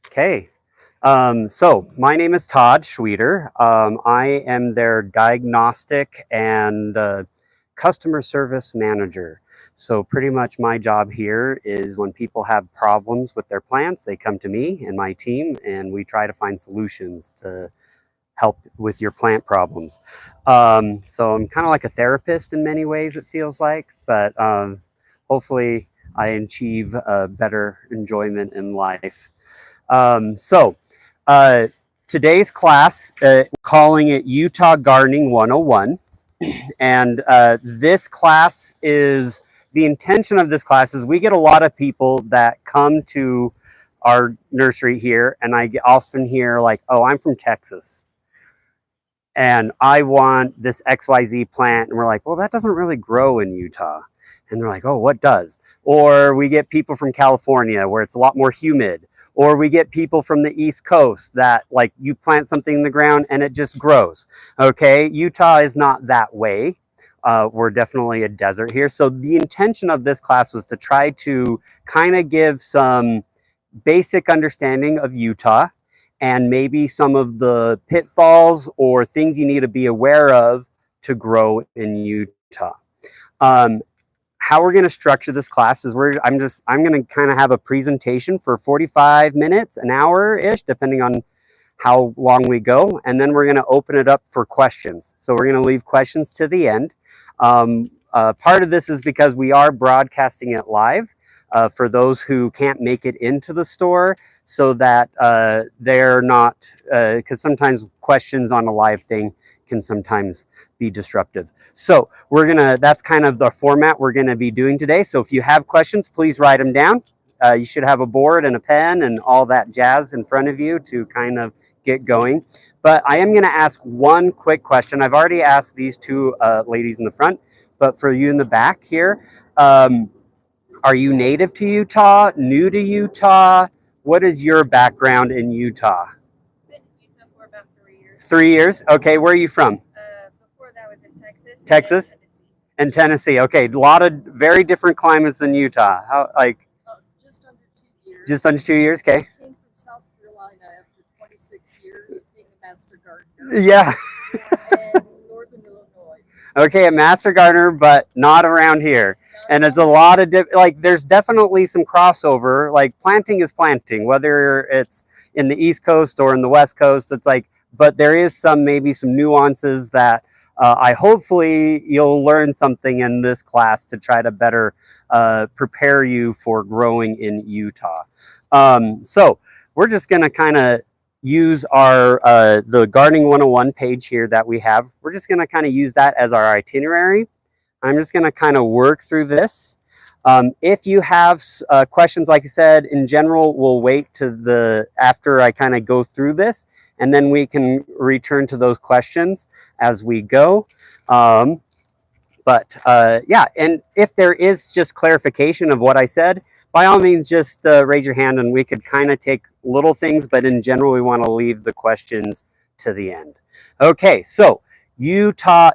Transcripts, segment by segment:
Okay, so my name is Todd Schweeder. I am their diagnostic and customer service manager. So pretty much my job here is when people have problems with their plants, they come to me and my team, and we try to find solutions to help with your plant problems. So I'm kind of like a therapist in many ways, it feels like, but hopefully I achieve a better enjoyment in life. So today's class, calling it Utah Gardening 101. And this class is, the intention of this class is we get a lot of people that come to our nursery here, and I often hear like, oh, I'm from Texas and I want this XYZ plant. And we're like, well, that doesn't really grow in Utah. And they're like, oh, what does? Or we get people from California where it's a lot more humid. Or we get people from the East Coast that like you plant something in the ground and it just grows. Okay, Utah is not that way. We're definitely a desert here. So the intention of this class was to try to kind of give some basic understanding of Utah and maybe some of the pitfalls or things you need to be aware of to grow in Utah. How we're going to structure this class is I'm going to kind of have a presentation for 45 minutes, an hour ish, depending on how long we go. And then we're going to open it up for questions. So we're going to leave questions to the end. Part of this is because we are broadcasting it live for those who can't make it into the store, so that they're not, because sometimes questions on a live thing can sometimes be disruptive. So that's kind of the format we're gonna be doing today. So if you have questions, please write them down. You should have a board and a pen and all that jazz in front of you to kind of get going. But I am gonna ask one quick question. I've already asked these two ladies in the front, but for you in the back here, are you native to Utah, new to Utah? What is your background in Utah? Been in Utah for about 3 years. 3 years? Okay, where are you from? Before that was in Texas. Texas? And Tennessee. Okay, a lot of very different climates than Utah. How, like? Just under 2 years. Just under 2 years, okay. I came from South Carolina after 26 years being a master gardener. Yeah. And northern Illinois. Okay, a master gardener, but not around here. And it's a lot of, like, there's definitely some crossover. Like, planting is planting, whether it's in the East Coast or in the West Coast. It's like, but there is maybe some nuances that hopefully you'll learn something in this class to try to better prepare you for growing in Utah. So we're just going to kind of use the Gardening 101 page here that we have. We're just going to kind of use that as our itinerary. I'm just going to kind of work through this. If you have questions, like I said, in general, we'll wait to after I kind of go through this, and then we can return to those questions as we go. Yeah, and if there is just clarification of what I said, by all means, just raise your hand and we could kind of take little things, but in general, we want to leave the questions to the end. Okay, so Utah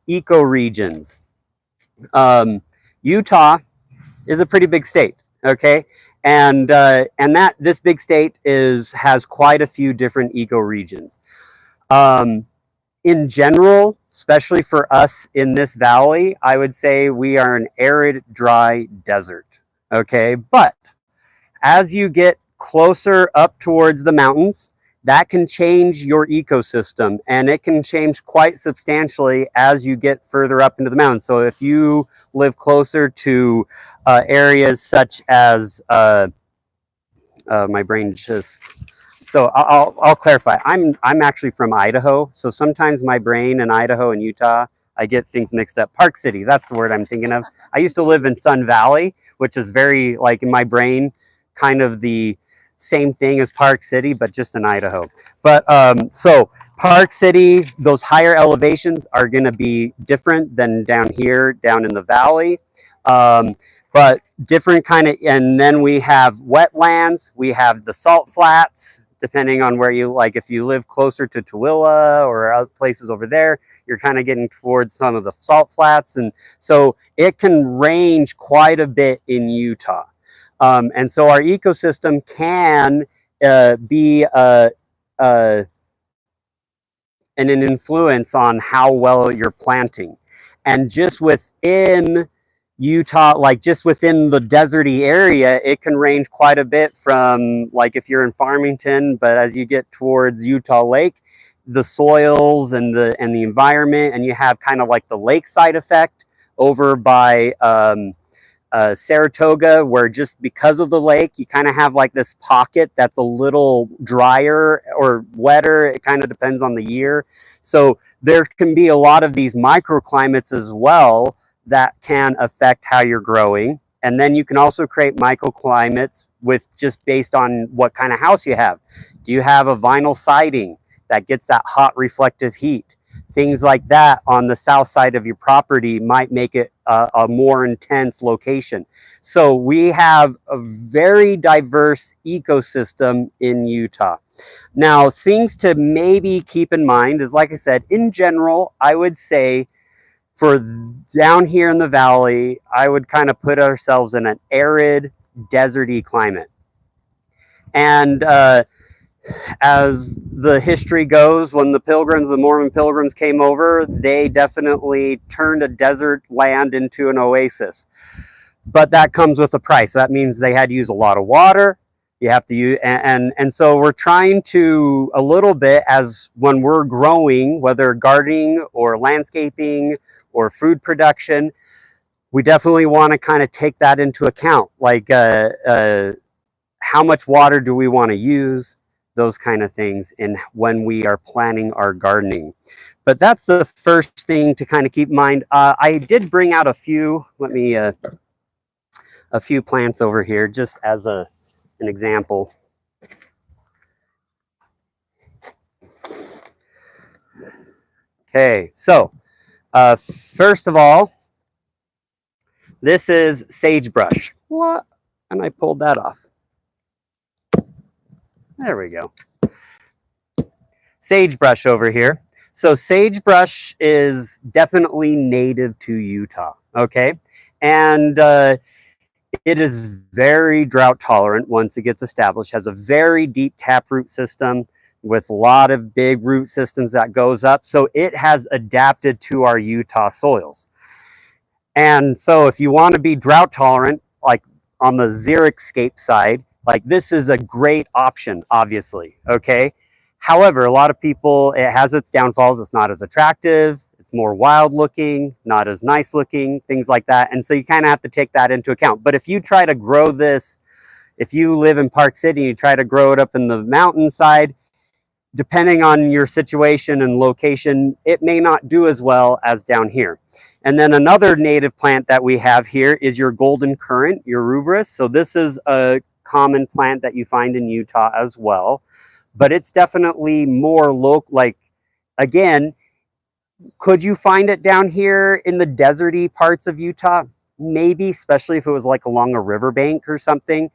ecoregions. Utah is a pretty big state, okay? And this big state has quite a few different ecoregions. In general, especially for us in this valley, I would say we are an arid, dry desert, okay? But as you get closer up towards the mountains, that can change your ecosystem, and it can change quite substantially as you get further up into the mountains. So if you live closer to areas such as my brain just, so I'll clarify. I'm actually from Idaho, so sometimes my brain in Idaho and Utah, I get things mixed up. Park City, that's the word I'm thinking of. I used to live in Sun Valley, which is very, like, in my brain, kind of the same thing as Park City, but just in Idaho. But so Park City, those higher elevations are going to be different than down here, down in the valley. But different kind of, and then we have wetlands, we have the salt flats, depending on where you, like if you live closer to Tooele or other places over there, you're kind of getting towards some of the salt flats. And so it can range quite a bit in Utah. And so our ecosystem can be an influence on how well you're planting. And just within Utah, like just within the deserty area, it can range quite a bit from, like if you're in Farmington, but as you get towards Utah Lake, the soils and the environment, and you have kind of like the lakeside effect over by Saratoga, where just because of the lake, you kind of have like this pocket that's a little drier or wetter. It kind of depends on the year. So there can be a lot of these microclimates as well that can affect how you're growing. And then you can also create microclimates with just based on what kind of house you have. Do you have a vinyl siding that gets that hot reflective heat? Things like that on the south side of your property might make it a more intense location. So we have a very diverse ecosystem in Utah. Now, things to maybe keep in mind is, like I said, in general, I would say for down here in the valley, I would kind of put ourselves in an arid, deserty climate. And as the history goes, when the Mormon pilgrims came over, they definitely turned a desert land into an oasis. But that comes with a price. That means they had to use a lot of water. You have to use, and so we're trying to a little bit, as when we're growing, whether gardening or landscaping or food production, we definitely want to kind of take that into account. Like how much water do we want to use? Those kind of things, and when we are planning our gardening. But that's the first thing to kind of keep in mind. I did bring out a few, a few plants over here just as an example. Okay, so first of all, this is sagebrush. What? And I pulled that off. There we go. Sagebrush over here. So sagebrush is definitely native to Utah, okay? And it is very drought tolerant once it gets established, has a very deep taproot system with a lot of big root systems that goes up. So it has adapted to our Utah soils. And so if you want to be drought tolerant, like on the xeriscape side, like this is a great option, obviously, okay? However, a lot of people, it has its downfalls. It's not as attractive. It's more wild looking, not as nice looking, things like that. And so you kind of have to take that into account. But if you try to grow this, if you live in Park City and you try to grow it up in the mountainside, depending on your situation and location, it may not do as well as down here. And then another native plant that we have here is your golden currant, your rubris. So this is a common plant that you find in Utah as well, but it's definitely more local. Like, again, could you find it down here in the deserty parts of Utah? Maybe, especially if it was like along a riverbank or something,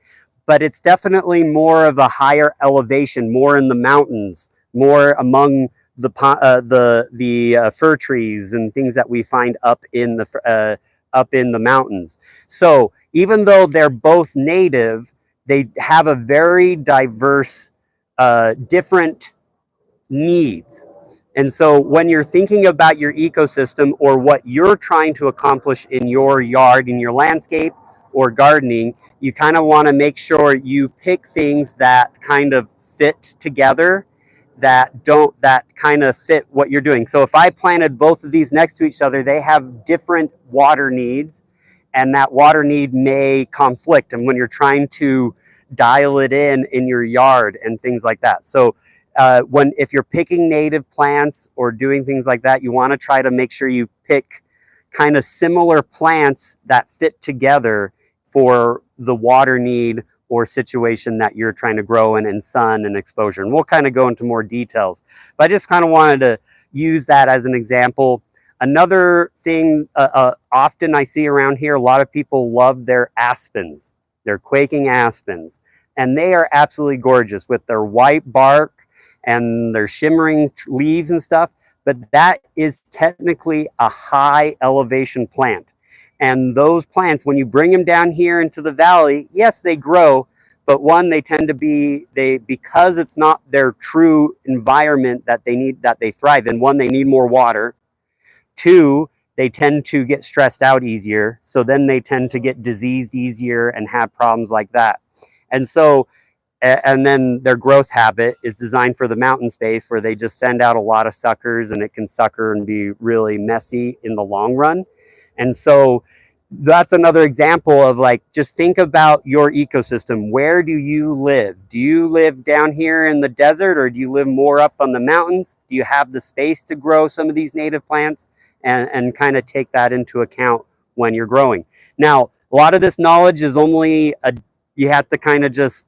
but it's definitely more of a higher elevation, more in the mountains, more among the fir trees and things that we find up in the mountains. So even though they're both native, they have a very diverse, different needs. And so when you're thinking about your ecosystem or what you're trying to accomplish in your yard, in your landscape or gardening, you kind of want to make sure you pick things that kind of fit together, that kind of fit what you're doing. So if I planted both of these next to each other, they have different water needs, and that water need may conflict. And when you're trying to dial it in your yard and things like that. So if you're picking native plants or doing things like that, you want to try to make sure you pick kind of similar plants that fit together for the water need or situation that you're trying to grow in, and sun and exposure. And we'll kind of go into more details, but I just kind of wanted to use that as an example. Another thing often I see around here, a lot of people love their aspens, their quaking aspens. and they are absolutely gorgeous with their white bark and their shimmering leaves and stuff. But that is technically a high elevation plant. And those plants, when you bring them down here into the valley, yes, they grow, but one, they tend to be, because it's not their true environment that they need, that they thrive in. One, they need more water. Two, they tend to get stressed out easier. So then they tend to get diseased easier and have problems like that. And so, and then their growth habit is designed for the mountain space where they just send out a lot of suckers, and it can sucker and be really messy in the long run. And so that's another example of, like, just think about your ecosystem. Where do you live? Do you live down here in the desert, or do you live more up on the mountains? Do you have the space to grow some of these native plants? And kind of take that into account when you're growing. Now, a lot of this knowledge is only, you have to kind of just,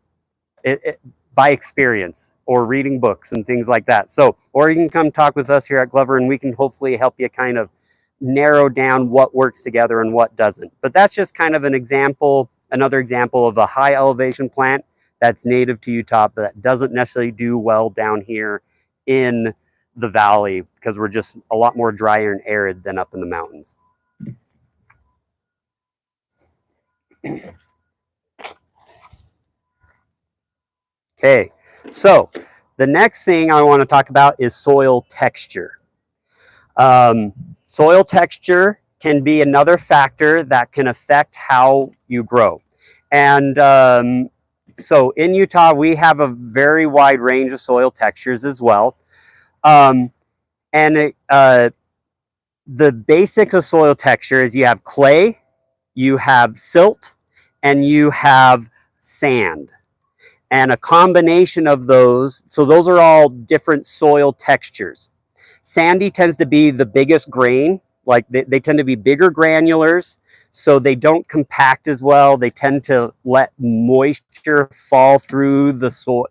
by experience or reading books and things like that. So, or you can come talk with us here at Glover, and we can hopefully help you kind of narrow down what works together and what doesn't. But that's just kind of an example, another example of a high elevation plant that's native to Utah, but that doesn't necessarily do well down here in the valley, because we're just a lot more drier and arid than up in the mountains. Okay, so the next thing I want to talk about is soil texture. Soil texture can be another factor that can affect how you grow. And so in Utah, we have a very wide range of soil textures as well. The basics of soil texture is you have clay, you have silt, and you have sand. And a combination of those, so those are all different soil textures. Sandy tends to be the biggest grain, like they tend to be bigger granulars, so they don't compact as well. They tend to let moisture fall through the soil,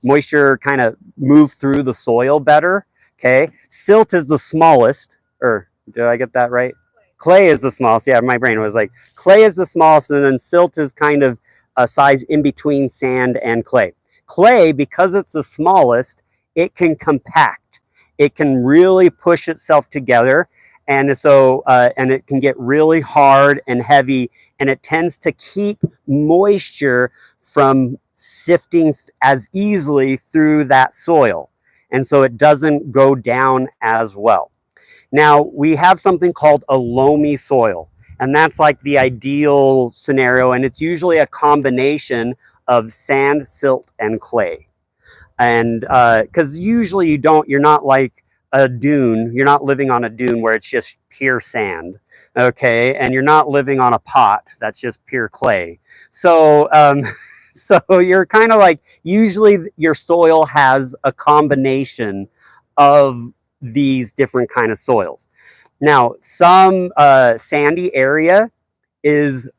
moisture kind of move through the soil better. Okay, silt is the smallest, or did I get that right? Clay is the smallest. Yeah, my brain was like, clay is the smallest, and then silt is kind of a size in between sand and clay. Clay, because it's the smallest, it can compact. It can really push itself together, and so and it can get really hard and heavy, and it tends to keep moisture from sifting as easily through that soil, and so it doesn't go down as well. Now, we have something called a loamy soil, and that's like the ideal scenario, and it's usually a combination of sand, silt, and clay. And because usually you're not like a dune, you're not living on a dune where it's just pure sand, okay? And you're not living on a pot that's just pure clay. So so you're kind of like, usually your soil has a combination of these different kind of soils. Now, some sandy area is,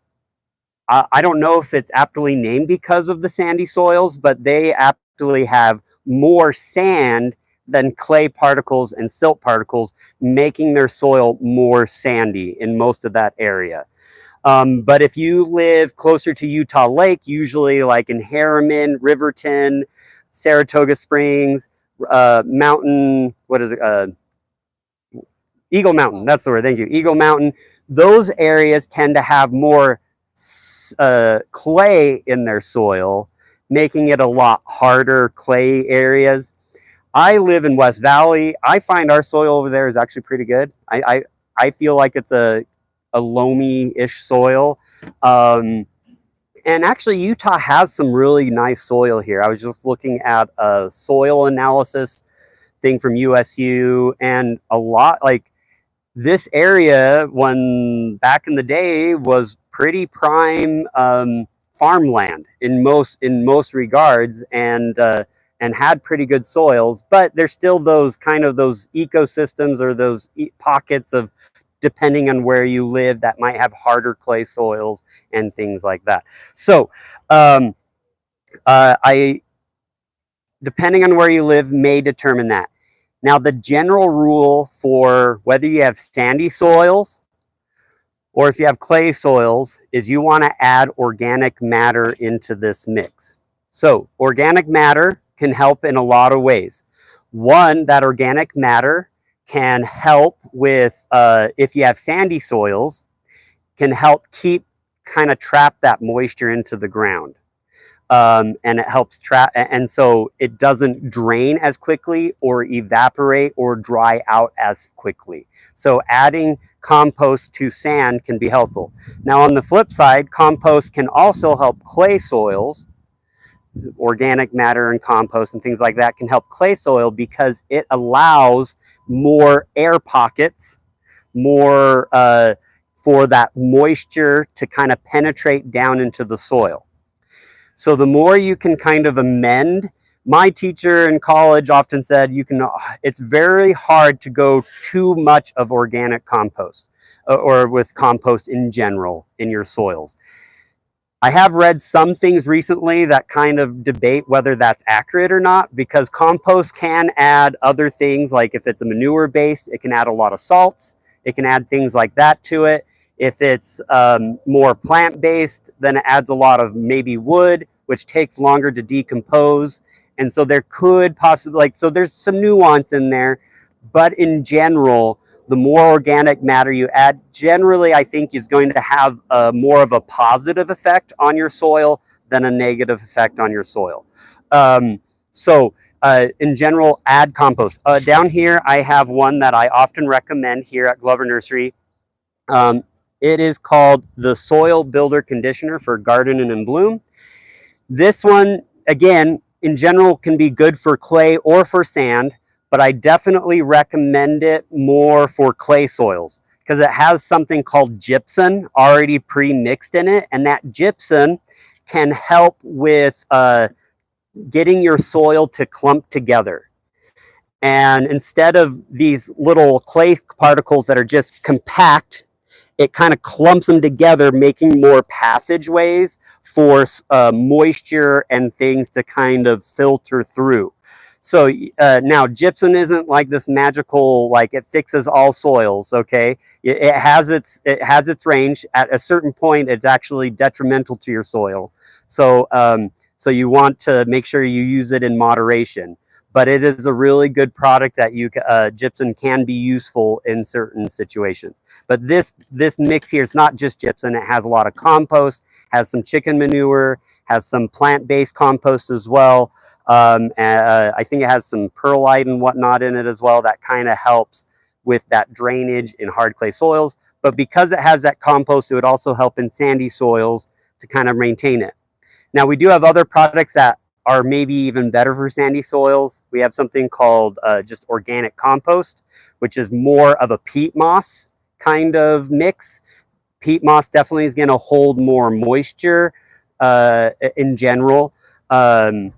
I don't know if it's aptly named because of the sandy soils, but they actually have more sand than clay particles and silt particles, making their soil more sandy in most of that area. But if you live closer to Utah Lake, usually like in Harriman, Riverton, Saratoga Springs, Mountain, what is it? Eagle Mountain, that's the word, thank you. Eagle Mountain, those areas tend to have more clay in their soil, making it a lot harder clay areas. I live in West Valley. I find our soil over there is actually pretty good. I feel like it's a loamy-ish soil. And actually, Utah has some really nice soil here. I was just looking at a soil analysis thing from USU, and a lot, like, this area, when back in the day, was pretty prime farmland in most regards, and had pretty good soils. But there's still those kind of those ecosystems or those pockets of, depending on where you live, that might have harder clay soils and things like that. So depending on where you live may determine that. Now, the general rule for whether you have sandy soils or if you have clay soils, is you want to add organic matter into this mix. So organic matter can help in a lot of ways. One, that organic matter can help with, if you have sandy soils, can help kind of trap that moisture into the ground. And it helps trap, and so it doesn't drain as quickly or evaporate or dry out as quickly. So adding compost to sand can be helpful. Now on the flip side, compost can also help clay soils. Organic matter and compost and things like that can help clay soil because it allows more air pockets, more for that moisture to kind of penetrate down into the soil. So the more you can kind of amend, my teacher in college often said it's very hard to go too much of organic compost or with compost in general in your soils. I have read some things recently that kind of debate whether that's accurate or not, because compost can add other things, like if it's a manure based, it can add a lot of salts, it can add things like that to it. If it's more plant based, then it adds a lot of maybe wood, which takes longer to decompose. And so there could possibly, so there's some nuance in there, but in general, the more organic matter you add, generally, I think is going to have more of a positive effect on your soil than a negative effect on your soil. In general, add compost. Down here, I have one that I often recommend here at Glover Nursery. It is called the Soil Builder Conditioner for Garden and in Bloom. This one, again, in general, can be good for clay or for sand, but I definitely recommend it more for clay soils because it has something called gypsum already pre-mixed in it, and that gypsum can help with getting your soil to clump together. And instead of these little clay particles that are just compact, it kind of clumps them together, making more passageways for moisture and things to kind of filter through. So now gypsum isn't like this magical, like it fixes all soils. Okay, it has its range. At a certain point, it's actually detrimental to your soil. So so you want to make sure you use it in moderation. But it is a really good product that gypsum can be useful in certain situations. But this mix here is not just gypsum. It has a lot of compost, has some chicken manure, has some plant-based compost as well. I think it has some perlite and whatnot in it as well. That kind of helps with that drainage in hard clay soils. But because it has that compost, it would also help in sandy soils to kind of maintain it. Now we do have other products that are maybe even better for sandy soils. We have something called just organic compost, which is more of a peat moss kind of mix. Peat moss definitely is going to hold more moisture in general than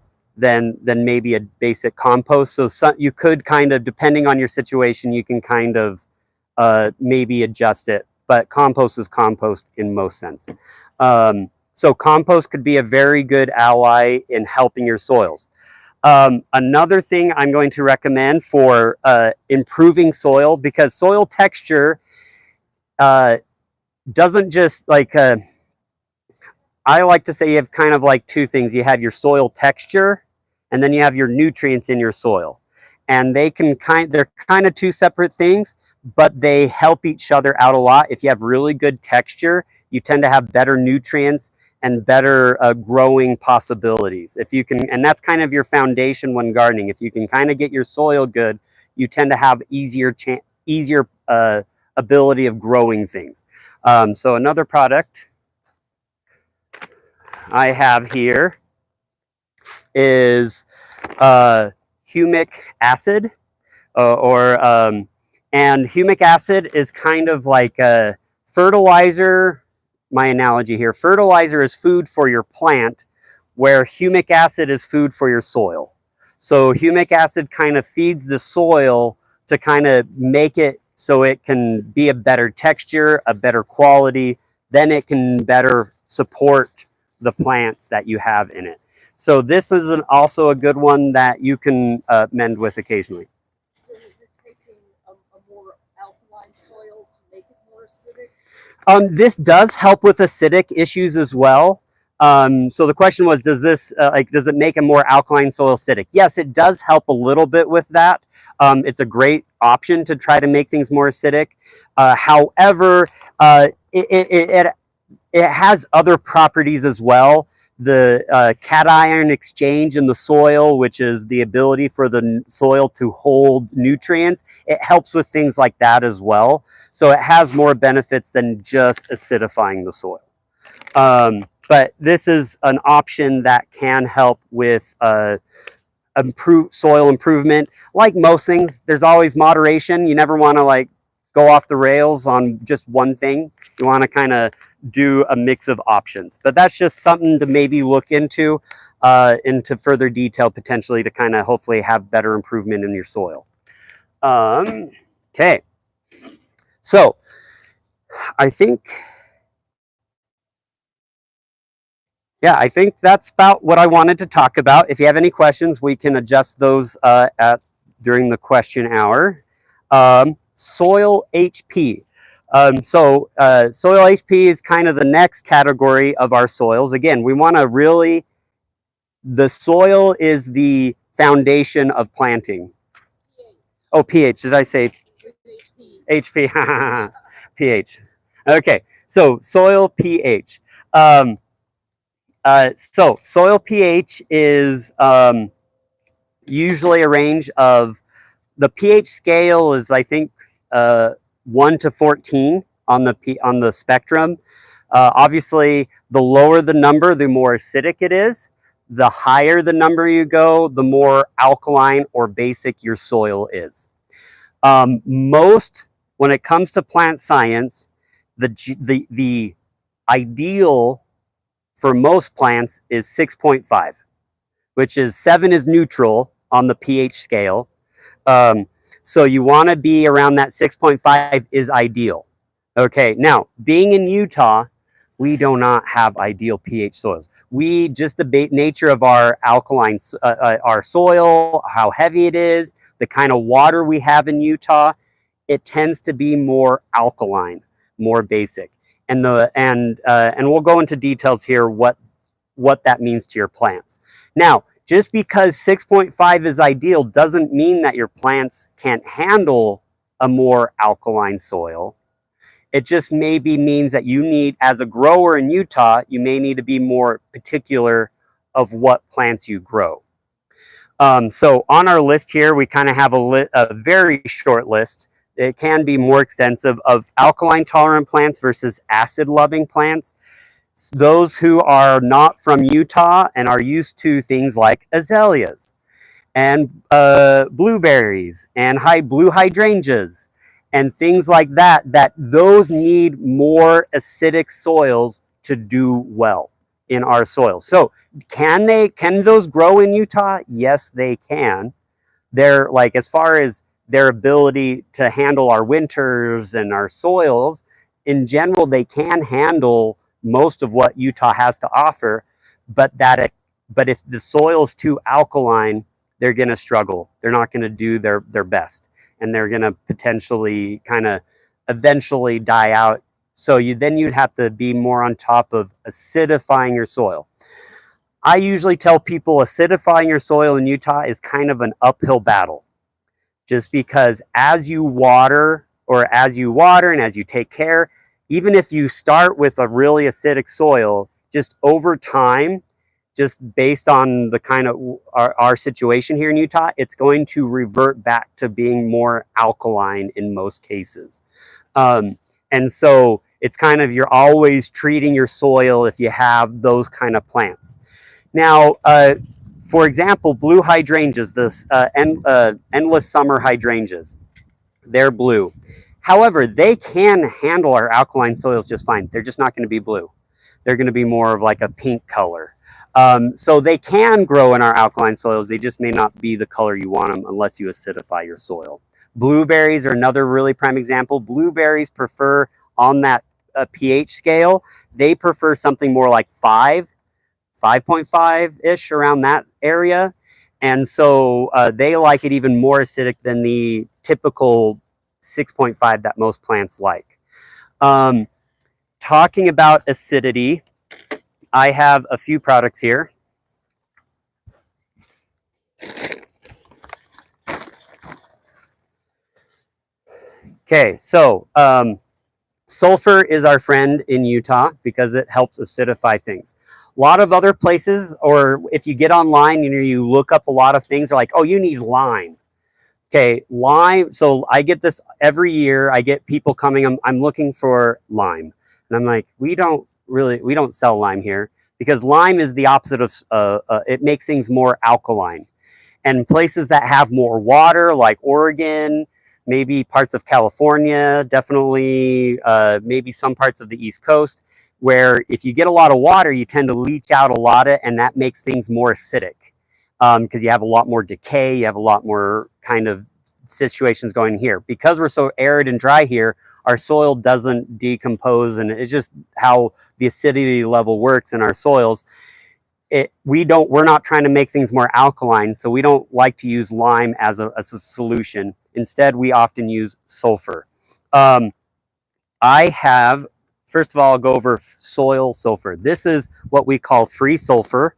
maybe a basic compost. So you could kind of, depending on your situation, you can kind of maybe adjust it. But compost is compost in most sense. So compost could be a very good ally in helping your soils. Another thing I'm going to recommend for improving soil, because soil texture doesn't just like, I like to say you have kind of like two things. You have your soil texture and then you have your nutrients in your soil. And they're kind of two separate things, but they help each other out a lot. If you have really good texture, you tend to have better nutrients and better growing possibilities. If you can, and that's kind of your foundation when gardening. If you can kind of get your soil good, you tend to have easier ability of growing things. So another product I have here is humic acid, and humic acid is kind of like a fertilizer. My analogy here, fertilizer is food for your plant, where humic acid is food for your soil. So humic acid kind of feeds the soil to kind of make it so it can be a better texture, a better quality, then it can better support the plants that you have in it. So this is also a good one that you can mend with occasionally. So is it taking a more alkaline soil help to make it more acidic? This does help with acidic issues as well. So the question was, does this does it make a more alkaline soil acidic? Yes, it does help a little bit with that. It's a great option to try to make things more acidic. However, it has other properties as well. The cation exchange in the soil, which is the ability for the soil to hold nutrients, it helps with things like that as well. So it has more benefits than just acidifying the soil. But this is an option that can help with improve soil improvement. Like most things, there's always moderation. You never want to like go off the rails on just one thing. You want to kind of do a mix of options. But that's just something to maybe look into further detail, potentially, to kind of hopefully have better improvement in your soil. Okay. So I think that's about what I wanted to talk about. If you have any questions, we can adjust those during the question hour. Soil HP. Soil HP is kind of the next category of our soils. Again, we want to really, the soil is the foundation of planting. Oh, pH. Did I say HP? pH. Okay, so soil pH. So soil pH is usually a range of, the pH scale is, I think, 1 to 14 on the spectrum. Obviously, the lower the number, the more acidic it is. The higher the number you go, the more alkaline or basic your soil is. When it comes to plant science, the ideal for most plants is 6.5, which is 7 is neutral on the pH scale. So you want to be around that 6.5 is ideal. Okay, now being in Utah, we do not have ideal pH soils. Just the nature of our alkaline, our soil, how heavy it is, the kind of water we have in Utah, it tends to be more alkaline, more basic. And we'll go into details here what that means to your plants. Now, just because 6.5 is ideal doesn't mean that your plants can't handle a more alkaline soil. It just maybe means that you need, as a grower in Utah, you may need to be more particular of what plants you grow. So on our list here, we kind of have a very short list. It can be more extensive, of alkaline tolerant plants versus acid loving plants. Those who are not from Utah and are used to things like azaleas and blueberries and blue hydrangeas and things like that, those need more acidic soils to do well in our soils. So can those grow in Utah? Yes, they can. They're like, as far as their ability to handle our winters and our soils, in general, they can handle most of what Utah has to offer, but if the soil is too alkaline, they're going to struggle. They're not going to do their best, and they're going to potentially kind of eventually die out. So you'd have to be more on top of acidifying your soil. I usually tell people acidifying your soil in Utah is kind of an uphill battle, just because as you water and as you take care, even if you start with a really acidic soil, just over time, just based on the kind of our situation here in Utah, it's going to revert back to being more alkaline in most cases. And so it's kind of, you're always treating your soil if you have those kind of plants. Now, for example, blue hydrangeas, this endless summer hydrangeas, they're blue. However, they can handle our alkaline soils just fine. They're just not going to be blue. They're going to be more of like a pink color. So they can grow in our alkaline soils. They just may not be the color you want them unless you acidify your soil. Blueberries are another really prime example. Blueberries prefer, on that pH scale, they prefer something more like 5.5-ish, around that area. And so they like it even more acidic than the typical 6.5 that most plants like. Talking about acidity, I have a few products here. Okay, so sulfur is our friend in Utah because it helps acidify things. A lot of other places, or if you get online, you look up a lot of things, they're like, oh, you need lime. Okay, lime. So I get this every year. I get people coming, I'm looking for lime. And I'm like, we don't sell lime here because lime is the opposite of, it makes things more alkaline. And places that have more water, like Oregon, maybe parts of California, definitely maybe some parts of the East Coast, where if you get a lot of water, you tend to leach out a lot of it, and that makes things more acidic because you have a lot more decay, you have a lot more kind of situations going here. Because we're so arid and dry here, our soil doesn't decompose, and it's just how the acidity level works in our soils. We're not trying to make things more alkaline, so we don't like to use lime as a solution. Instead, we often use sulfur. I have, first of all, I'll go over soil sulfur. This is what we call free sulfur.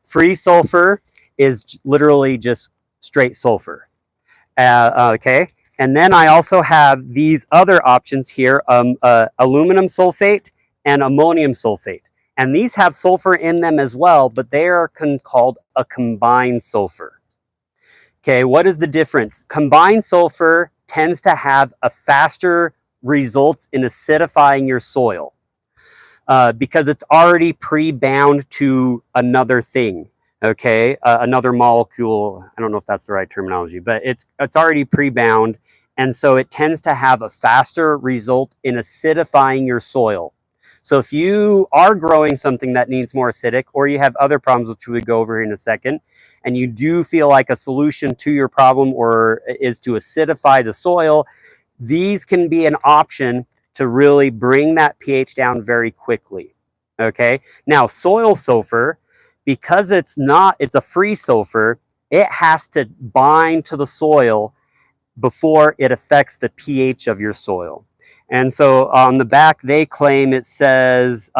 Free sulfur is literally just straight sulfur. Okay, and then I also have these other options here, aluminum sulfate and ammonium sulfate. And these have sulfur in them as well, but they are called a combined sulfur. Okay, what is the difference? Combined sulfur tends to have a faster results in acidifying your soil because it's already pre-bound to another thing. Okay, another molecule. I don't know if that's the right terminology, but it's already pre-bound, and so it tends to have a faster result in acidifying your soil. So if you are growing something that needs more acidic, or you have other problems, which we go over in a second, and you do feel like a solution to your problem or is to acidify the soil, these can be an option to really bring that pH down very quickly. Okay, now soil sulfur, because it's a free sulfur, it has to bind to the soil before it affects the pH of your soil. And so on the back, they claim it says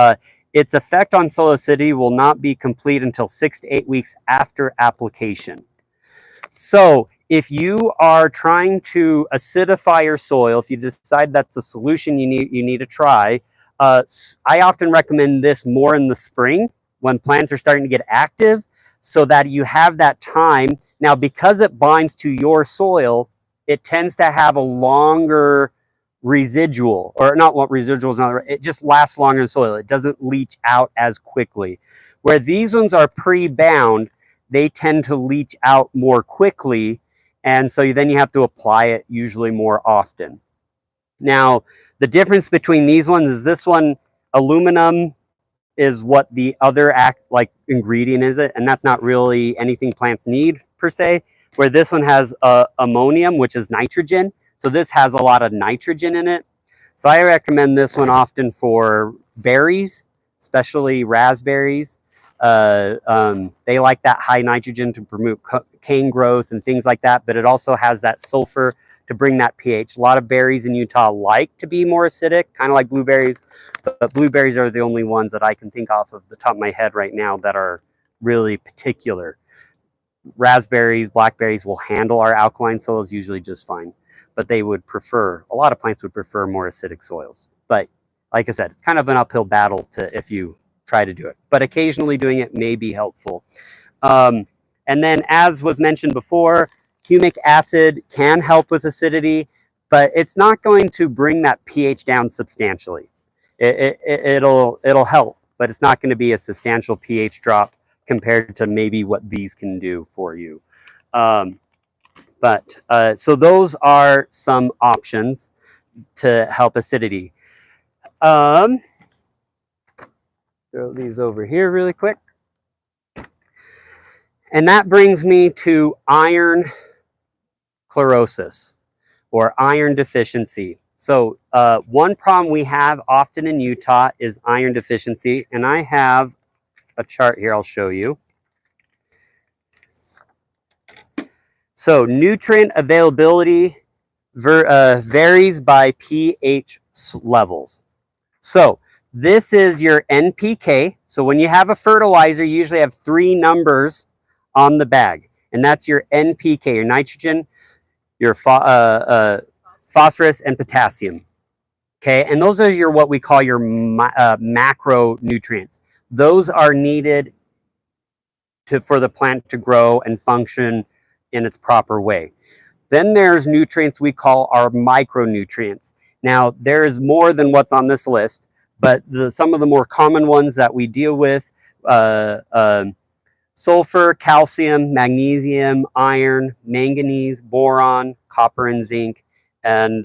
its effect on soil acidity will not be complete until 6 to 8 weeks after application. So if you are trying to acidify your soil, if you decide that's a solution you need to try, I often recommend this more in the spring when plants are starting to get active, so that you have that time. Now, because it binds to your soil, it tends to have a longer residual, or not what residual is not, it just lasts longer in soil. It doesn't leach out as quickly. Where these ones are pre-bound, they tend to leach out more quickly, and so then you have to apply it usually more often. Now, the difference between these ones is this one, aluminum is what the other ingredient is, and that's not really anything plants need per se, where this one has ammonium, which is nitrogen. So this has a lot of nitrogen in it. So I recommend this one often for berries, especially raspberries. They like that high nitrogen to promote cane growth and things like that, but it also has that sulfur to bring that pH. A lot of berries in Utah like to be more acidic, kind of like blueberries, but blueberries are the only ones that I can think off of the top of my head right now that are really particular. Raspberries, blackberries will handle our alkaline soils usually just fine, but they would prefer, a lot of plants would prefer more acidic soils. But like I said, it's kind of an uphill battle if you try to do it, but occasionally doing it may be helpful. And then, as was mentioned before, humic acid can help with acidity, but it's not going to bring that pH down substantially. It'll help, but it's not going to be a substantial pH drop compared to maybe what these can do for you. So those are some options to help acidity. Throw these over here really quick. And that brings me to iron chlorosis, or iron deficiency. So one problem we have often in Utah is iron deficiency, and I have a chart here I'll show you. So nutrient availability varies by pH levels. So this is your NPK. So when you have a fertilizer, you usually have 3 numbers on the bag, and that's your NPK, your nitrogen, your phosphorus, and potassium. Okay, and those are your what we call your macronutrients. Those are needed for the plant to grow and function in its proper way. Then there's nutrients we call our micronutrients. Now, there's more than what's on this list, but some of the more common ones that we deal with, sulfur, calcium, magnesium, iron, manganese, boron, copper and zinc, and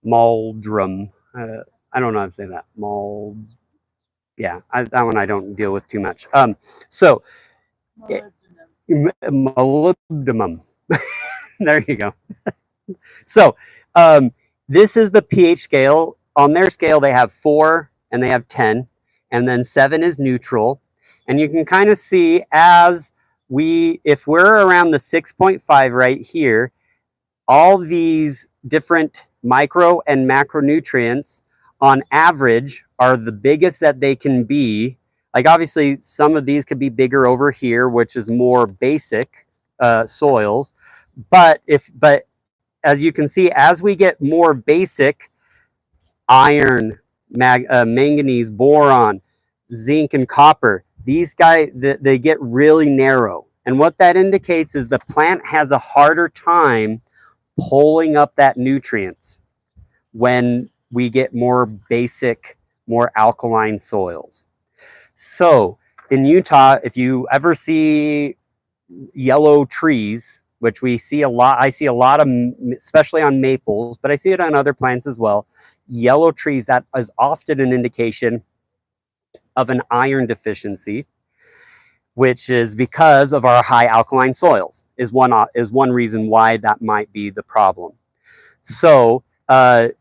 molybdenum. I don't know how to say that. That one I don't deal with too much. So, molybdenum. There you go. So, this is the pH scale. On their scale, they have 4 and they have 10, and then 7 is neutral. And you can kind of see if we're around the 6.5 right here, all these different micro and macronutrients on average are the biggest that they can be. Like obviously some of these could be bigger over here, which is more basic soils. But as you can see, as we get more basic iron, manganese, boron, zinc, and copper, these guys, they get really narrow. And what that indicates is the plant has a harder time pulling up that nutrients when we get more basic, more alkaline soils. So in Utah, if you ever see yellow trees, which we see a lot, I see a lot of, especially on maples, but I see it on other plants as well. Yellow trees, that is often an indication of an iron deficiency, which is because of our high alkaline soils, is one reason why that might be the problem. So, the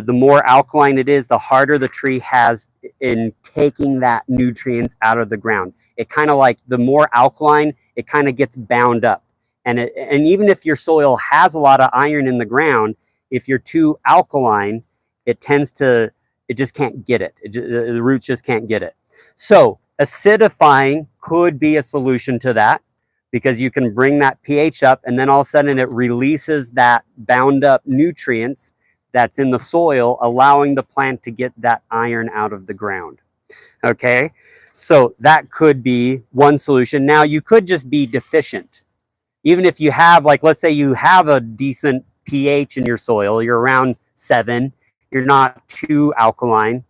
more alkaline it is, the harder the tree has in taking that nutrients out of the ground. It kind of like the more alkaline, it kind of gets bound up. And even if your soil has a lot of iron in the ground, if you're too alkaline, it just can't get it. The roots just can't get it. So acidifying could be a solution to that, because you can bring that pH up and then all of a sudden it releases that bound up nutrients that's in the soil, allowing the plant to get that iron out of the ground. Okay, so that could be one solution. Now you could just be deficient. Even if you have, like, let's say you have a decent pH in your soil, you're around 7, you're not too alkaline.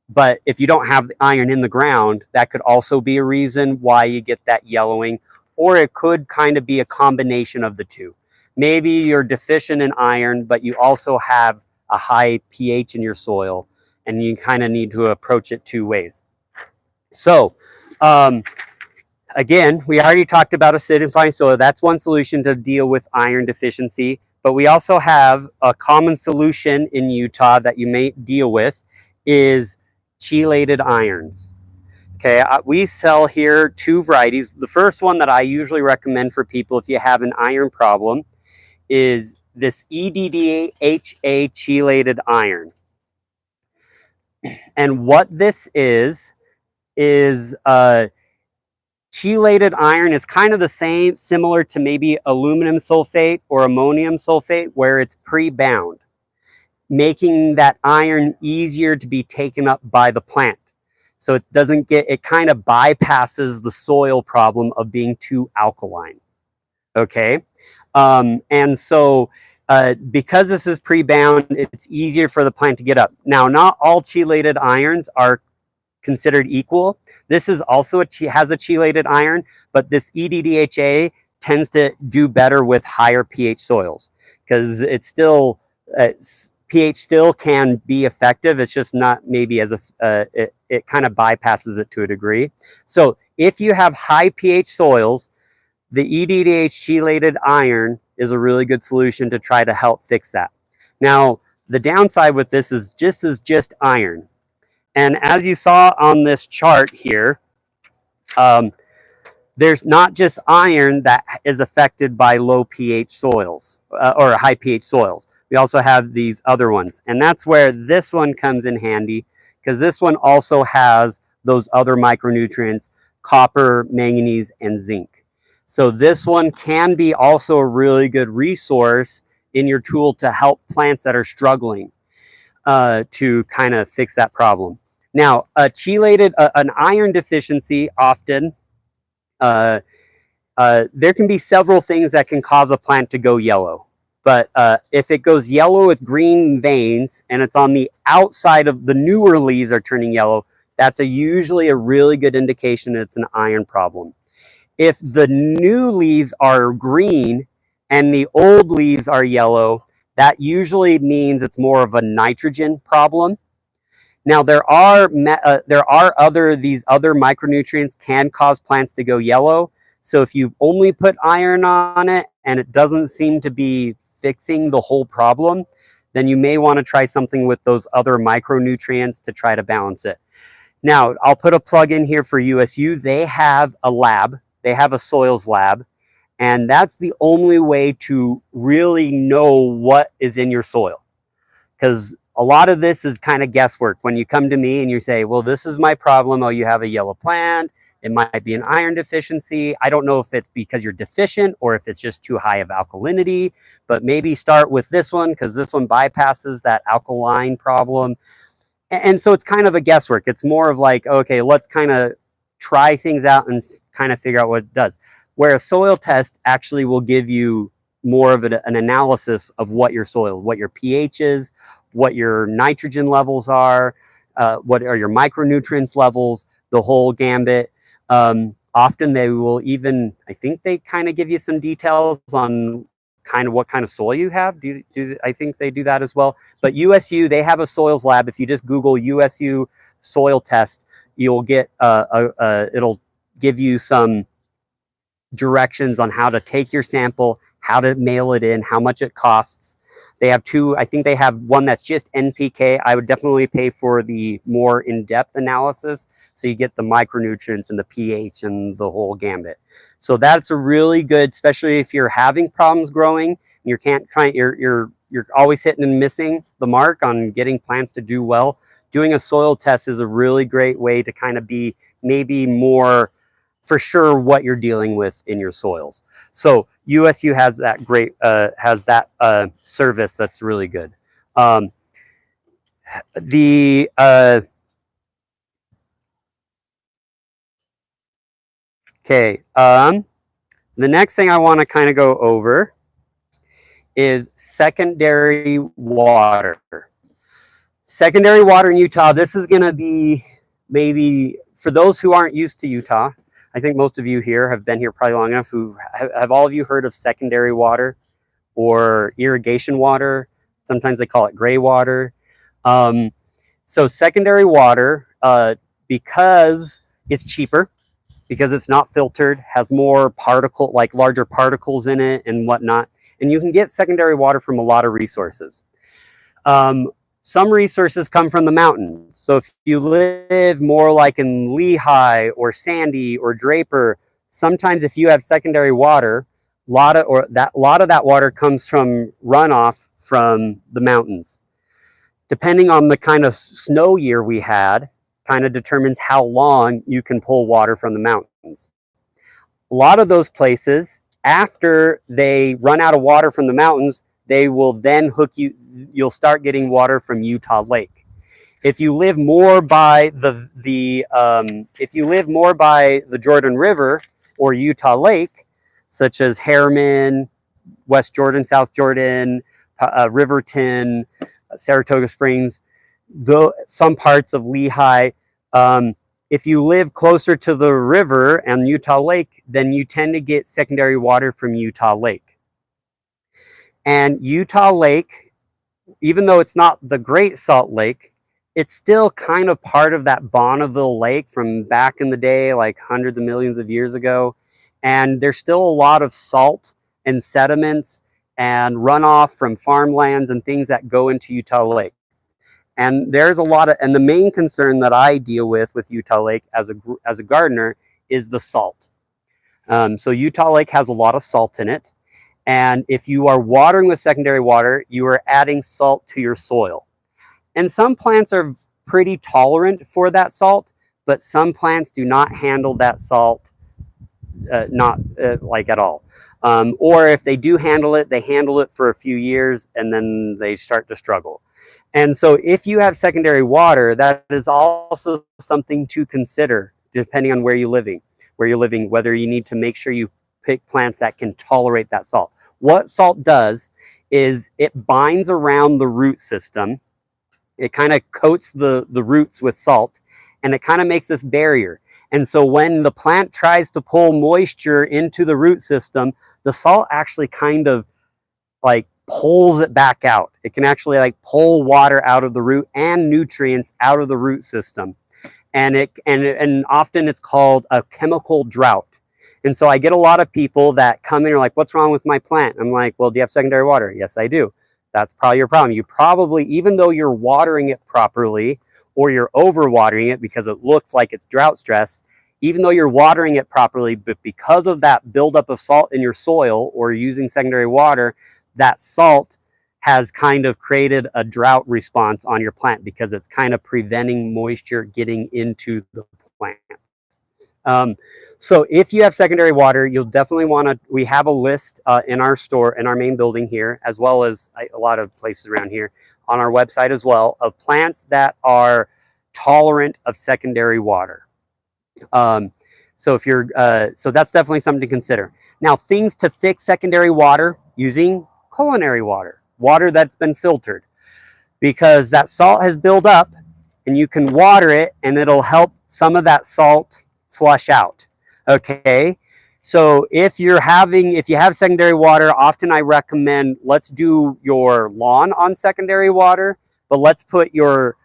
But if you don't have the iron in the ground, that could also be a reason why you get that yellowing, or it could kind of be a combination of the two. Maybe you're deficient in iron, but you also have a high pH in your soil, and you kind of need to approach it 2 ways. So, again, we already talked about acidifying soil. That's one solution to deal with iron deficiency, but we also have a common solution in Utah that you may deal with is chelated irons. Okay, we sell here 2 varieties. The first one that I usually recommend for people if you have an iron problem is this EDDHA chelated iron. And what this is chelated iron is kind of the same, similar to maybe aluminum sulfate or ammonium sulfate, where it's pre-bound, making that iron easier to be taken up by the plant. So it doesn't get, it kind of bypasses the soil problem of being too alkaline. Okay. And so because this is pre-bound, it's easier for the plant to get up. Now, not all chelated irons are considered equal. This is also has a chelated iron, but this EDDHA tends to do better with higher pH soils, because it's still, pH still can be effective. It's just not maybe as it kind of bypasses it to a degree. So if you have high pH soils, the EDDH chelated iron is a really good solution to try to help fix that. Now, the downside with this is just iron. And as you saw on this chart here, There's not just iron that is affected by low pH soils or high pH soils. We also have these other ones. And that's where this one comes in handy, because this one also has those other micronutrients, copper, manganese, and zinc. So this one can be also a really good resource in your tool to help plants that are struggling to kind of fix that problem. Now, an iron deficiency often, uh, there can be several things that can cause a plant to go yellow. But if it goes yellow with green veins and it's on the outside of the newer leaves are turning yellow, that's usually a really good indication it's an iron problem. If the new leaves are green and the old leaves are yellow, that usually means it's more of a nitrogen problem. Now there are these other micronutrients can cause plants to go yellow. So if you only put iron on it and it doesn't seem to be fixing the whole problem, then you may want to try something with those other micronutrients to try to balance it. Now, I'll put a plug in here for USU. They have a lab. They have a soils lab, and that's the only way to really know what is in your soil. Because a lot of this is kind of guesswork. When you come to me and you say, well, this is my problem. Oh, you have a yellow plant. It might be an iron deficiency. I don't know if it's because you're deficient or if it's just too high of alkalinity, but maybe start with this one because this one bypasses that alkaline problem. And so it's kind of a guesswork. It's more of like, okay, let's kind of try things out and kind of figure out what it does. Where a soil test actually will give you more of an analysis of what your soil, what your pH is, what your nitrogen levels are, what are your micronutrients levels, the whole gambit. Often they will even, I think they kind of give you some details on kind of what kind of soil you have. I think they do that as well. But USU, they have a soils lab. If you just Google USU soil test, you'll get it'll give you some directions on how to take your sample, how to mail it in, how much it costs. They have two, I think they have one that's just NPK. I would definitely pay for the more in-depth analysis, so you get the micronutrients and the pH and the whole gambit. So that's a really good, especially if you're having problems growing and you're always hitting and missing the mark on getting plants to do well. Doing a soil test is a really great way to kind of be maybe more for sure what you're dealing with in your soils. So USU has that great service that's really good. The next thing I want to kind of go over is secondary water. Secondary water in Utah, this is going to be maybe for those who aren't used to Utah. I think most of you here have been here probably long enough. Have all of you heard of secondary water or irrigation water? Sometimes they call it gray water. So secondary water, because it's cheaper, because it's not filtered, has more larger particles in it and whatnot. And you can get secondary water from a lot of resources. Some resources come from the mountains. So if you live more like in Lehigh or Sandy or Draper, sometimes if you have secondary water, a lot of that water comes from runoff from the mountains. Depending on the kind of snow year we had, kind of determines how long you can pull water from the mountains. A lot of those places, after they run out of water from the mountains, they will then you'll start getting water from Utah Lake. If you live more by the Jordan River or Utah Lake, such as Harriman, West Jordan, South Jordan, Riverton, Saratoga Springs, some parts of Lehigh, if you live closer to the river and Utah Lake, then you tend to get secondary water from Utah Lake. And Utah Lake, even though it's not the Great Salt Lake, it's still kind of part of that Bonneville Lake from back in the day, like hundreds of millions of years ago. And there's still a lot of salt and sediments and runoff from farmlands and things that go into Utah Lake. And there's and the main concern that I deal with Utah Lake as a gardener is the salt. So Utah Lake has a lot of salt in it. And if you are watering with secondary water, you are adding salt to your soil. And some plants are pretty tolerant for that salt, but some plants do not handle that salt, not like at all. Or if they do handle it, they handle it for a few years and then they start to struggle. And so if you have secondary water, that is also something to consider depending on where you're living, whether you need to make sure you pick plants that can tolerate that salt. What salt does is it binds around the root system. It kind of coats the roots with salt, and it kind of makes this barrier. And so when the plant tries to pull moisture into the root system, the salt actually kind of like pulls it back out. It can actually like pull water out of the root and nutrients out of the root system. And often it's called a chemical drought. And so I get a lot of people that come in and are like, what's wrong with my plant? I'm like, well, do you have secondary water? Yes, I do. That's probably your problem. You probably, even though you're watering it properly or you're overwatering it because it looks like it's drought stress, even though you're watering it properly, but because of that buildup of salt in your soil or using secondary water, that salt has kind of created a drought response on your plant because it's kind of preventing moisture getting into the plant. So if you have secondary water, you'll definitely want to, we have a list in our store, in our main building here, as well as a lot of places around here on our website as well, of plants that are tolerant of secondary water. So if you're, so that's definitely something to consider. Now, things to fix secondary water using culinary water, water that's been filtered, because that salt has built up and you can water it and it'll help some of that salt flush out. Okay. So if you have secondary water, often I recommend, let's do your lawn on secondary water, but let's put your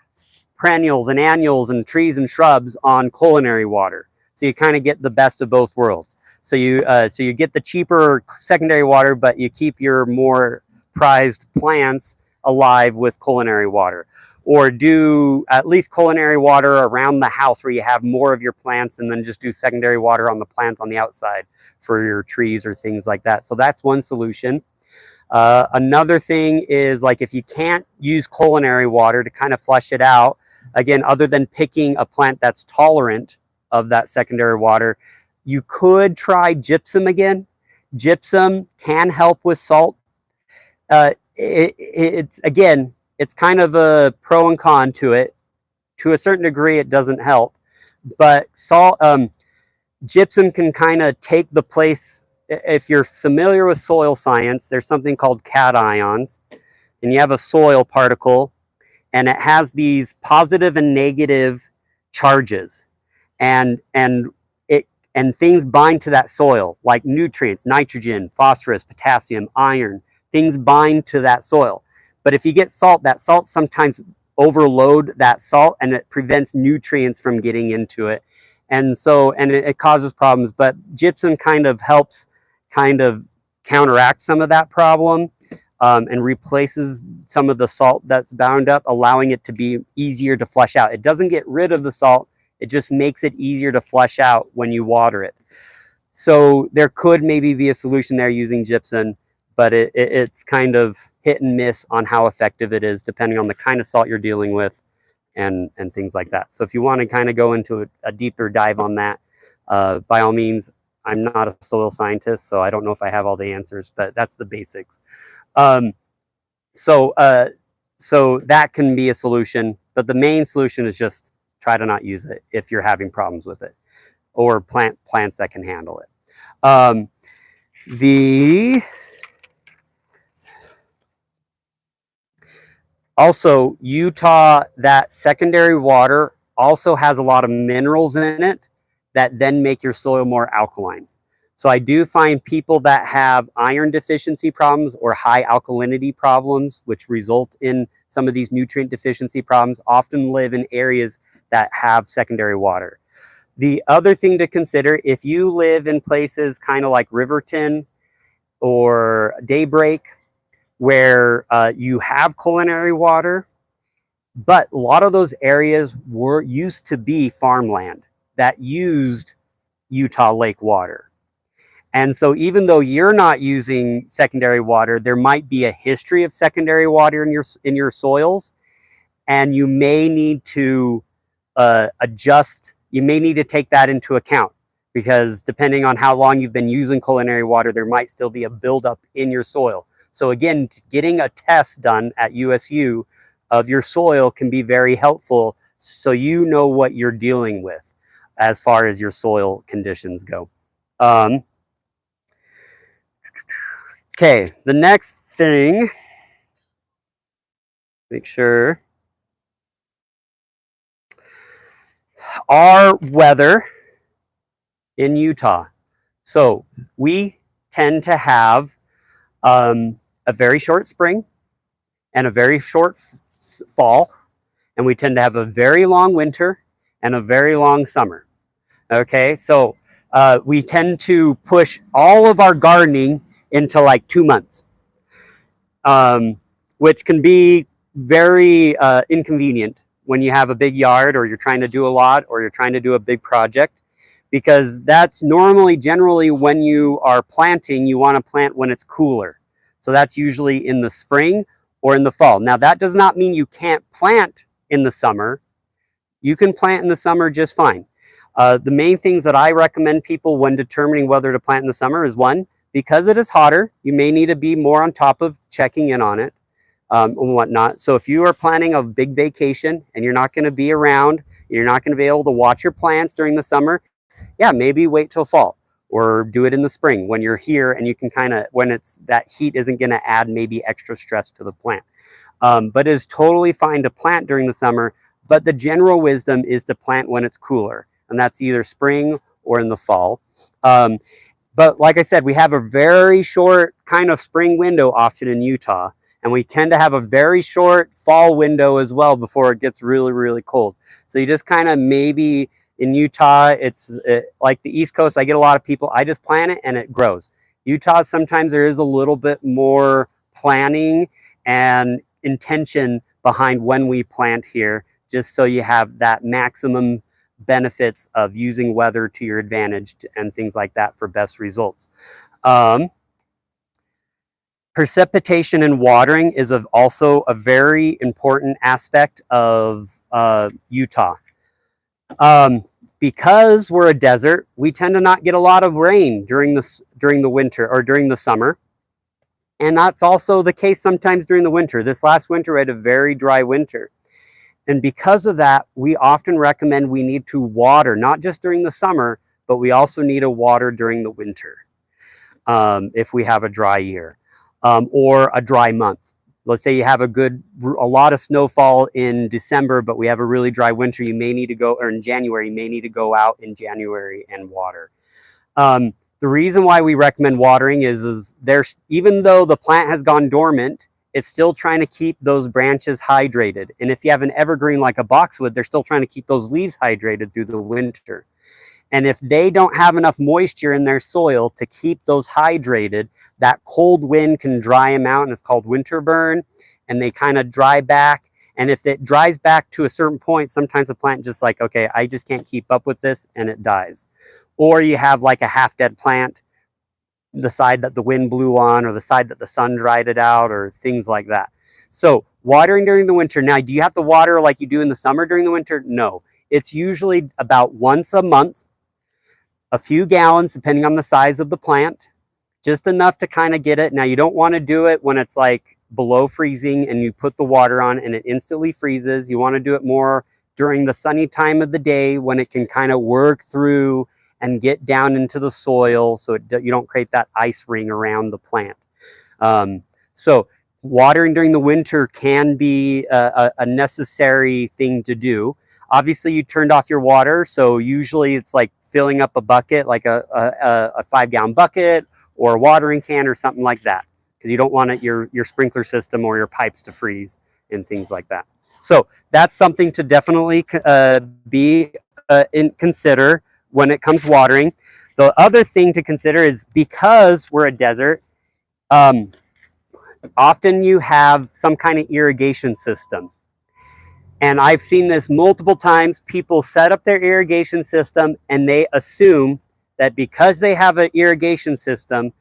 perennials and annuals and trees and shrubs on culinary water. So you kind of get the best of both worlds. So you get the cheaper secondary water, but you keep your more prized plants alive with culinary water. Or do at least culinary water around the house where you have more of your plants, and then just do secondary water on the plants on the outside for your trees or things like that. So that's one solution. Another thing is, like, if you can't use culinary water to kind of flush it out, again, other than picking a plant that's tolerant of that secondary water, you could try gypsum again. Gypsum can help with salt. It's kind of a pro and con to it. To a certain degree, it doesn't help, but gypsum can kind of take the place. If you're familiar with soil science, there's something called cations, and you have a soil particle, and it has these positive and negative charges, and things bind to that soil, like nutrients, nitrogen, phosphorus, potassium, iron. Things bind to that soil. But if you get salt, that salt sometimes overload that salt, and it prevents nutrients from getting into it. And so, it causes problems, but gypsum kind of helps kind of counteract some of that problem, and replaces some of the salt that's bound up, allowing it to be easier to flush out. It doesn't get rid of the salt. It just makes it easier to flush out when you water it. So there could maybe be a solution there using gypsum, but it's kind of hit and miss on how effective it is, depending on the kind of salt you're dealing with and things like that. So if you want to kind of go into a deeper dive on that, by all means. I'm not a soil scientist, so I don't know if I have all the answers, but that's the basics. So that can be a solution, but the main solution is just try to not use it if you're having problems with it, or plants that can handle it. Also, Utah, that secondary water also has a lot of minerals in it that then make your soil more alkaline. So I do find people that have iron deficiency problems or high alkalinity problems, which result in some of these nutrient deficiency problems, often live in areas that have secondary water. The other thing to consider, if you live in places kind of like Riverton or Daybreak, where you have culinary water, but a lot of those areas used to be farmland that used Utah Lake water. And so even though you're not using secondary water, there might be a history of secondary water in your soils, and you may need to adjust. You may need to take that into account, because depending on how long you've been using culinary water, there might still be a buildup in your soil. So again, getting a test done at USU of your soil can be very helpful, so you know what you're dealing with as far as your soil conditions go. Okay, the next thing, make sure, our weather in Utah. So we tend to have a very short spring and a very short fall, and we tend to have a very long winter and a very long summer. Okay, so we tend to push all of our gardening into like 2 months, which can be very inconvenient when you have a big yard, or you're trying to do a lot, or you're trying to do a big project, because that's normally generally when you are planting, you want to plant when it's cooler. So that's usually in the spring or in the fall. Now, that does not mean you can't plant in the summer. You can plant in the summer just fine. The main things that I recommend people when determining whether to plant in the summer is, one, because it is hotter, you may need to be more on top of checking in on it and whatnot. So if you are planning a big vacation and you're not going to be around, you're not going to be able to watch your plants during the summer, yeah, maybe wait till fall, or do it in the spring when you're here and you can kind of, when it's that heat isn't going to add maybe extra stress to the plant. But it is totally fine to plant during the summer, but the general wisdom is to plant when it's cooler, and that's either spring or in the fall. But like I said, we have a very short kind of spring window often in Utah, and we tend to have a very short fall window as well before it gets really, really cold. So you just kind of, maybe in Utah, it's like the East Coast, I get a lot of people, I just plant it and it grows. Utah, sometimes there is a little bit more planning and intention behind when we plant here, just so you have that maximum benefits of using weather to your advantage and things like that for best results. Precipitation and watering is also a very important aspect of Utah. Because we're a desert, we tend to not get a lot of rain during the winter or during the summer. And that's also the case sometimes during the winter. This last winter, we had a very dry winter. And because of that, we often recommend we need to water, not just during the summer, but we also need to water during the winter if we have a dry year or a dry month. Let's say you have a lot of snowfall in December, but we have a really dry winter, you may need to go, or in January, you may need to go out in January and water. The reason why we recommend watering is there's, even though the plant has gone dormant, it's still trying to keep those branches hydrated. And if you have an evergreen like a boxwood, they're still trying to keep those leaves hydrated through the winter. And if they don't have enough moisture in their soil to keep those hydrated, that cold wind can dry them out, and it's called winter burn, and they kind of dry back. And if it dries back to a certain point, sometimes the plant just like, okay, I just can't keep up with this, and it dies. Or you have like a half-dead plant, the side that the wind blew on, or the side that the sun dried it out, or things like that. So watering during the winter. Now, do you have to water like you do in the summer during the winter? No. It's usually about once a month, a few gallons, depending on the size of the plant, just enough to kind of get it. Now, you don't want to do it when it's like below freezing and you put the water on and it instantly freezes. You want to do it more during the sunny time of the day when it can kind of work through and get down into the soil, so you don't create that ice ring around the plant. So watering during the winter can be a necessary thing to do. Obviously, you turned off your water, so usually it's like filling up a bucket, like a 5-gallon bucket or a watering can or something like that, because you don't want your sprinkler system or your pipes to freeze and things like that. So that's something to definitely consider when it comes watering. The other thing to consider is, because we're a desert, often you have some kind of irrigation system. And I've seen this multiple times. People set up their irrigation system and they assume that because they have an irrigation system,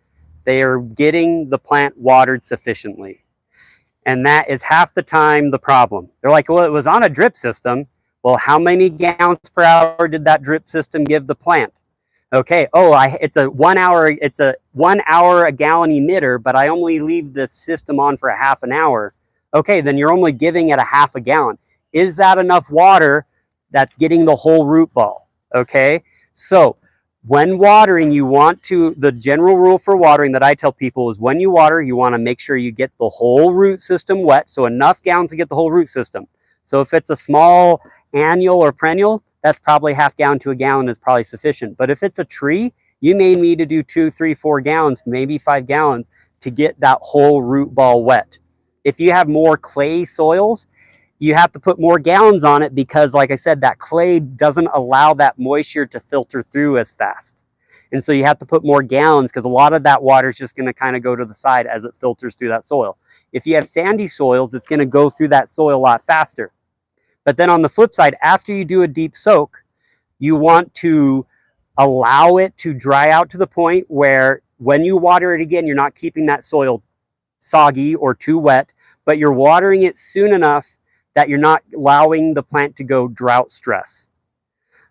they are getting the plant watered sufficiently. And that is half the time the problem. They're like, well, it was on a drip system. Well, how many gallons per hour did that drip system give the plant? Okay, it's a 1 hour, it's a 1 hour a gallon emitter, but I only leave the system on for a half an hour. Okay, then you're only giving it a half a gallon. Is that enough water that's getting the whole root ball? Okay, so when watering, the general rule for watering that I tell people is when you water, you want to make sure you get the whole root system wet, so enough gallons to get the whole root system. So if it's a small annual or perennial, that's probably half gallon to a gallon is probably sufficient. But if it's a tree, you may need to do 2, 3, 4 gallons, maybe 5 gallons to get that whole root ball wet. If you have more clay soils, you have to put more gallons on it because, like I said, that clay doesn't allow that moisture to filter through as fast. And so you have to put more gallons because a lot of that water is just going to kind of go to the side as it filters through that soil. If you have sandy soils, it's going to go through that soil a lot faster. But then on the flip side, after you do a deep soak, you want to allow it to dry out to the point where when you water it again, you're not keeping that soil soggy or too wet, but you're watering it soon enough that you're not allowing the plant to go drought stress.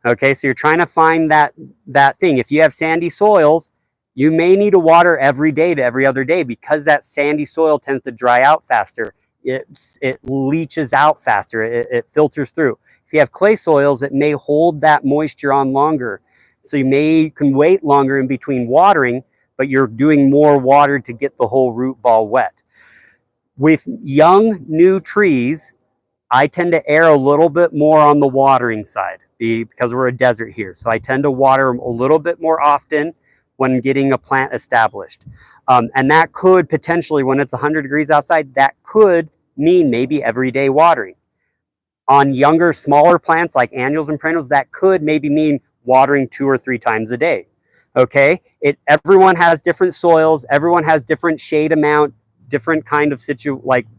Okay, so you're trying to find that thing. If you have sandy soils, you may need to water every day to every other day because that sandy soil tends to dry out faster. It leaches out faster. It filters through. If you have clay soils, it may hold that moisture on longer. So you can wait longer in between watering, but you're doing more water to get the whole root ball wet. With young, new trees, I tend to err a little bit more on the watering side because we're a desert here. So I tend to water a little bit more often when getting a plant established. And that could potentially, when it's 100 degrees outside, that could mean maybe everyday watering. On younger, smaller plants like annuals and perennials, that could maybe mean watering 2 or 3 times a day. Okay, everyone has different soils, everyone has different shade amount, different kind of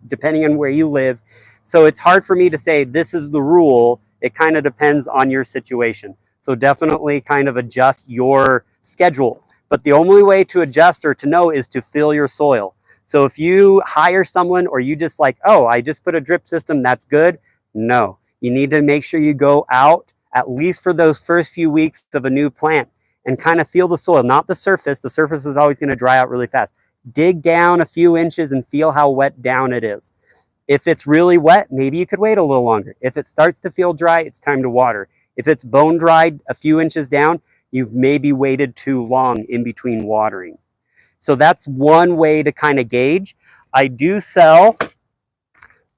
depending on where you live. So it's hard for me to say this is the rule. It kind of depends on your situation. So definitely kind of adjust your schedule. But the only way to adjust or to know is to fill your soil. So if you hire someone or you just like, oh, I just put a drip system, that's good. No, you need to make sure you go out at least for those first few weeks of a new plant and kind of feel the soil, not the surface. The surface is always going to dry out really fast. Dig down a few inches and feel how wet down it is. If it's really wet, maybe you could wait a little longer. If it starts to feel dry, it's time to water. If it's bone dried a few inches down, you've maybe waited too long in between watering. So that's one way to kind of gauge. I do sell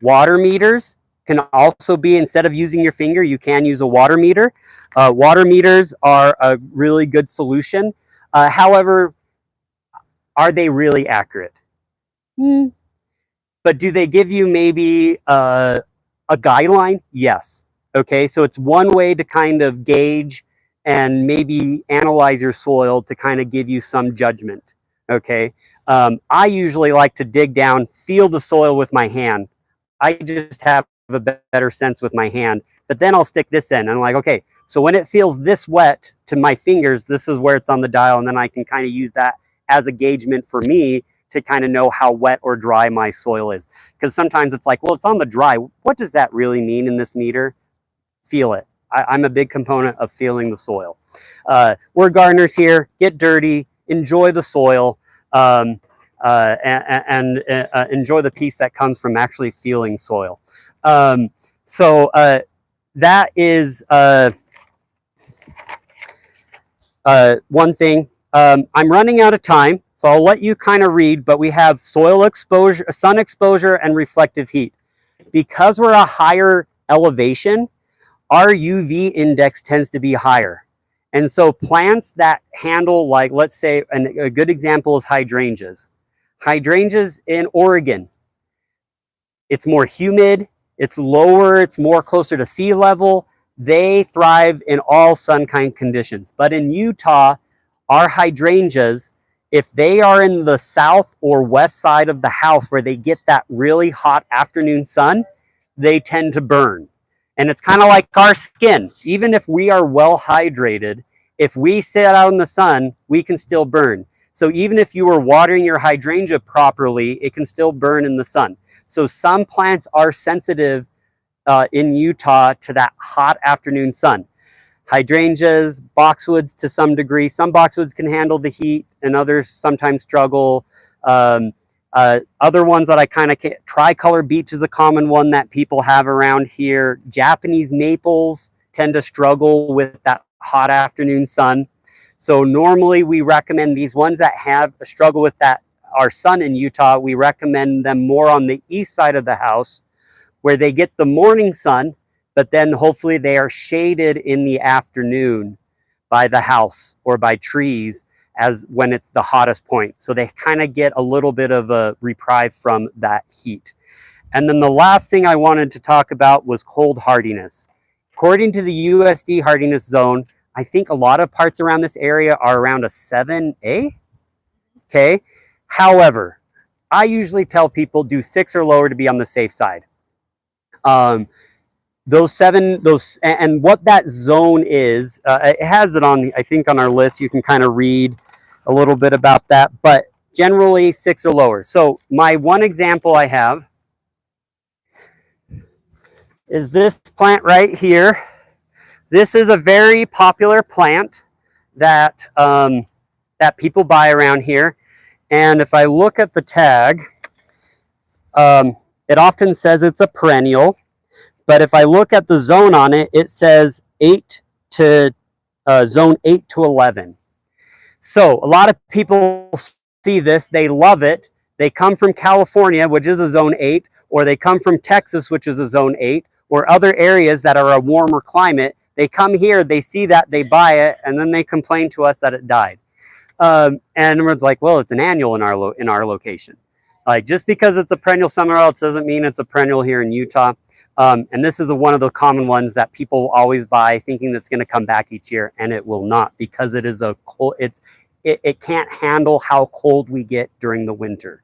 water meters. Can also be, instead of using your finger, you can use a water meter. Water meters are a really good solution. However, are they really accurate? But do they give you maybe a guideline? Yes. Okay, so it's one way to kind of gauge and maybe analyze your soil to kind of give you some judgment. Okay, I usually like to dig down, feel the soil with my hand. I just have a better sense with my hand, but then I'll stick this in. I'm like, okay, so when it feels this wet to my fingers, this is where it's on the dial, and then I can kind of use that as a gaugement for me to kind of know how wet or dry my soil is. Because sometimes it's like, well, it's on the dry. What does that really mean in this meter? Feel it. I'm a big component of feeling the soil. We're gardeners here. Get dirty. Enjoy the soil. And enjoy the peace that comes from actually feeling soil. So that is one thing. I'm running out of time, so I'll let you kind of read, but we have soil exposure, sun exposure, and reflective heat. Because we're a higher elevation, our UV index tends to be higher. And so plants that handle, like, let's say, a good example is hydrangeas. Hydrangeas in Oregon, it's more humid, it's lower, it's more closer to sea level. They thrive in all sun kind conditions. But in Utah, our hydrangeas, if they are in the south or west side of the house where they get that really hot afternoon sun, they tend to burn. And it's kind of like our skin. Even if we are well hydrated, If we sit out in the sun, we can still burn. So even if you were watering your hydrangea properly, it can still burn in the sun. So some plants are sensitive in Utah to that hot afternoon sun. Hydrangeas, boxwoods to some degree. Some boxwoods can handle the heat and others sometimes struggle. Other ones that I kind of can't, tricolor beech is a common one that people have around here. Japanese maples tend to struggle with that hot afternoon sun. So normally we recommend these ones that have a struggle with that, our sun in Utah, we recommend them more on the east side of the house where they get the morning sun, but then hopefully they are shaded in the afternoon by the house or by trees as when it's the hottest point. So they kind of get a little bit of a reprieve from that heat. And then the last thing I wanted to talk about was cold hardiness. According to the USD hardiness zone, I think a lot of parts around this area are around a 7A. Okay. However, I usually tell people do 6 or lower to be on the safe side. And what that zone is, it has it on, I think on our list, you can kind of read a little bit about that, but generally 6 or lower. So my one example I have is this plant right here. This is a very popular plant that, that people buy around here. And if I look at the tag, it often says it's a perennial. But if I look at the zone on it, it says zone 8 to 11. So a lot of people see this, they love it. They come from California, which is a zone 8, or they come from Texas, which is a zone 8, or other areas that are a warmer climate. They come here, they see that, they buy it, and then they complain to us that it died. And we're like, well, it's an annual in our location. Like, just because it's a perennial somewhere else doesn't mean it's a perennial here in Utah. And this is one of the common ones that people always buy thinking that's going to come back each year, and it will not, because it is a cold, it can't handle how cold we get during the winter.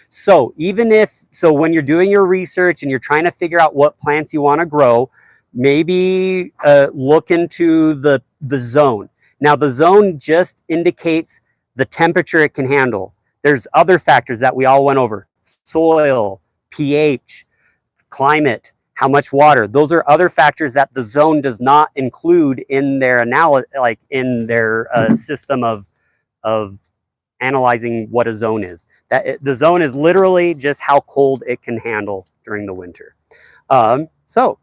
So when you're doing your research and you're trying to figure out what plants you want to grow, maybe look into the zone. Now the zone just indicates the temperature it can handle. There's other factors that we all went over: soil, pH, climate, how much water. Those are other factors that the zone does not include in their system of analyzing what a zone is. The zone is literally just how cold it can handle during the winter. So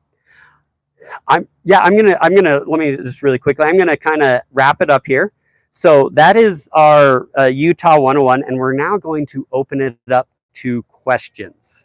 I'm gonna let me just really quickly, I'm gonna kind of wrap it up here. So that is our Utah 101, and we're now going to open it up to questions.